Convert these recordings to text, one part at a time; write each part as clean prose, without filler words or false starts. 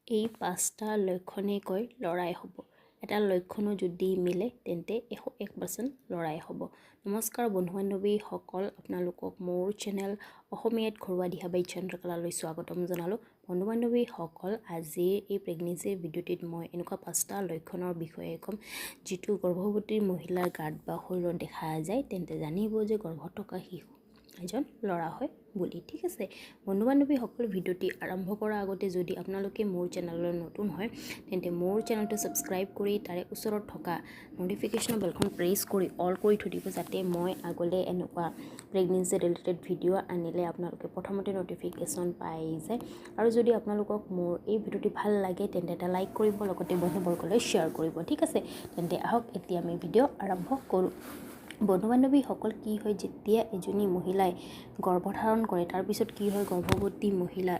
এই পাঁচটা লক্ষণে কৈ লৰাই হ'ব। এটা লক্ষণো যদি মিলে তেন্তে 101% লৰাই হ'ব। নমস্কাৰ বন্ধু বান্ধৱীসকল, আপোনালোকক মোৰ চেনেল অসমীয়াত ঘৰুৱা দিহা বাই চন্দ্ৰকলালৈ স্বাগতম জনালোঁ। বন্ধু বান্ধৱীসকল, আজিৰ এই প্ৰেগনেঞ্চিৰ ভিডিঅ'টিত মই এনেকুৱা পাঁচটা লক্ষণৰ বিষয়ে ক'ম, যিটো গৰ্ভৱতী মহিলাৰ গাত বা শৰীৰত দেখা যায় তেন্তে জানিব যে গৰ্ভত থকা শিশু এজন ল'ৰা হয় বুলি। ঠিক আছে বন্ধু বান্ধৱীসকল, ভিডিঅ'টি আৰম্ভ কৰাৰ আগতে যদি আপোনালোকে মোৰ চেনেললৈ নতুন হয় তেন্তে মোৰ চেনেলটো ছাবস্ক্ৰাইব কৰি তাৰে ওচৰত থকা ন'টিফিকেশ্যন বেলখন প্ৰেছ কৰি অল কৰি থৈ দিব, যাতে মই আগলৈ এনেকুৱা প্ৰেগনেঞ্চি ৰিলেটেড ভিডিঅ' আনিলে আপোনালোকে প্ৰথমতে ন'টিফিকেশ্যন পাই যায়। আৰু যদি আপোনালোকক মোৰ এই ভিডিঅ'টি ভাল লাগে তেন্তে এটা লাইক কৰিব, লগতে বন্ধুবৰ্গলৈ শ্বেয়াৰ কৰিব। ঠিক আছে, তেন্তে আহক এতিয়া আমি ভিডিঅ' আৰম্ভ কৰোঁ। বন্ধু বান্ধৱীসকল, কি হয় যেতিয়া এজনী মহিলাই গৰ্ভধাৰণ কৰে তাৰপিছত কি হয়, গৰ্ভৱতী মহিলা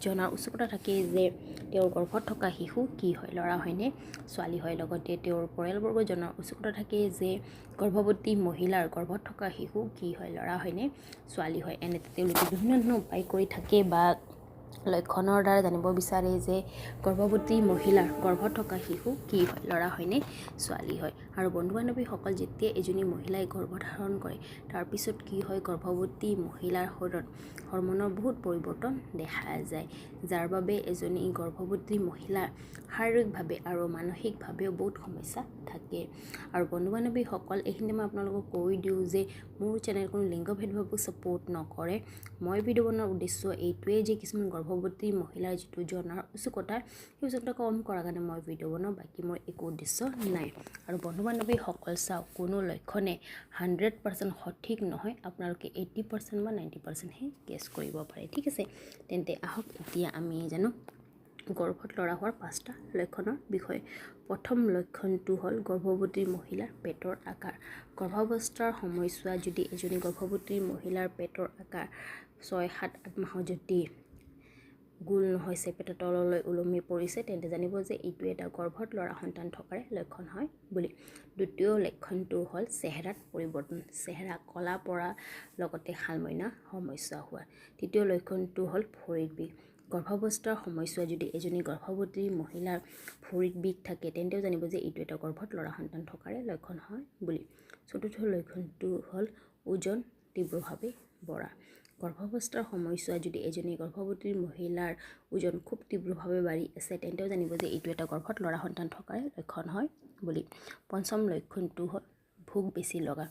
জনাৰ উৎসুকতা থাকে যে তেওঁৰ গৰ্ভত থকা শিশু কি হয়, ল'ৰা হয়নে ছোৱালী হয়। লগতে তেওঁৰ পৰিয়ালবৰ্গ জনাৰ উৎসুকতা থাকে যে গৰ্ভৱতী মহিলাৰ গৰ্ভত থকা শিশু কি হয়, ল'ৰা হয়নে ছোৱালী হয়। এনেতে তেওঁলোকে বিভিন্ন ধৰণৰ উপায় কৰি থাকে বা লক্ষণৰ দ্বাৰা জানিব বিচাৰে যে গৰ্ভৱতী মহিলাৰ গৰ্ভত থকা শিশু কি হয়, ল'ৰা হয়নে ছোৱালী হয়। আৰু বন্ধু বান্ধৱীসকল, যেতিয়া এজনী মহিলাই গৰ্ভধাৰণ কৰে তাৰপিছত কি হয়, গৰ্ভৱতী মহিলাৰ শৰীৰত হৰমনৰ বহুত পৰিৱৰ্তন দেখা যায়, যাৰ বাবে এজনী গৰ্ভৱতী মহিলাৰ শাৰীৰিকভাৱে আৰু মানসিকভাৱেও বহুত সমস্যা থাকে। আৰু বন্ধু বান্ধৱীসকল, এইখিনিতে মই আপোনালোকক কৈ দিওঁ যে মোৰ চেনেল কোনো লিংগ ভেদভাৱক ছাপোৰ্ট নকৰে। মই ভিডিঅ' বনোৱাৰ উদ্দেশ্য এইটোৱেই যে কিছুমান গৰ্ভৱতী মহিলাৰ যিটো জনাৰ উৎসুকতা, সেই উৎসুকতা কম কৰাৰ কাৰণে মই ভিডিঅ' বনাওঁ, বাকী মোৰ একো উদ্দেশ্য নাই। আৰু বন্ধু বান্ধৱীসকল চাওক, কোনো লক্ষণে 100% সঠিক নহয়, আপোনালোকে 80% বা 90%হে গেছ কৰিব পাৰে। ঠিক আছে, তেন্তে আহক এতিয়া আমি জানো গৰ্ভত ল'ৰা হোৱাৰ পাঁচটা লক্ষণৰ বিষয়ে। প্ৰথম লক্ষণটো হ'ল গৰ্ভৱতী মহিলাৰ পেটৰ আকাৰ। গৰ্ভাৱস্থাৰ সময়ছোৱাত যদি এজনী গৰ্ভৱতী মহিলাৰ পেটৰ আকাৰ 6-7-8 মাহত যদি গোল নহয়, চেপেটা তললৈ ওলমি পৰিছে, তেন্তে জানিব যে এইটো এটা গৰ্ভত ল'ৰা সন্তান থকাৰে লক্ষণ হয় বুলি। দ্বিতীয় লক্ষণটো হ'ল চেহেৰাত পৰিৱৰ্তন, চেহেৰা কলা পৰা লগতে শালমইনা সমস্যা হোৱা। তৃতীয় লক্ষণটো হ'ল ভৰিৰ বিষ। গৰ্ভাৱস্থাৰ সময়ছোৱাত যদি এজনী গৰ্ভৱতী মহিলাৰ ভৰিত বিষ থাকে তেন্তেও জানিব যে এইটো এটা গৰ্ভত ল'ৰা সন্তান থকাৰে লক্ষণ হয় বুলি। চতুৰ্থ লক্ষণটো হ'ল ওজন তীব্ৰভাৱে বঢ়া। গৰ্ভাৱস্থাৰ সময়ছোৱাত যদি এজনী গৰ্ভৱতী মহিলাৰ ওজন খুব তীব্ৰভাৱে বাঢ়ি আছে তেন্তেও জানিব যে এইটো এটা গৰ্ভত ল'ৰা সন্তান থকাৰে লক্ষণ হয় বুলি। পঞ্চম লক্ষণটো হ'ল ভোক বেছি লগা।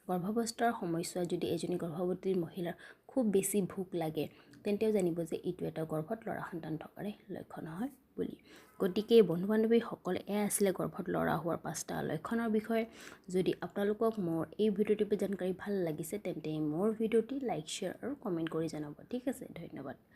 গৰ্ভাৱস্থাৰ সময়ছোৱাত যদি এজনী গৰ্ভৱতী মহিলাৰ খুব বেছি ভোক লাগে তেন্তেও জানিব যে এইটো এটা গৰ্ভত ল'ৰা সন্তান থকাৰে লক্ষণ হয় বুলি। গতিকে বন্ধু বান্ধৱীসকল, এয়া আছিলে গৰ্ভত ল'ৰা হোৱাৰ পাঁচটা লক্ষণৰ বিষয়ে। যদি আপোনালোকক মোৰ এই ভিডিঅ'টিৰ জানকাৰী ভাল লাগিছে তেন্তে মোৰ ভিডিঅ'টি লাইক, শ্বেয়াৰ আৰু কমেণ্ট কৰি জনাব। ঠিক আছে, ধন্যবাদ।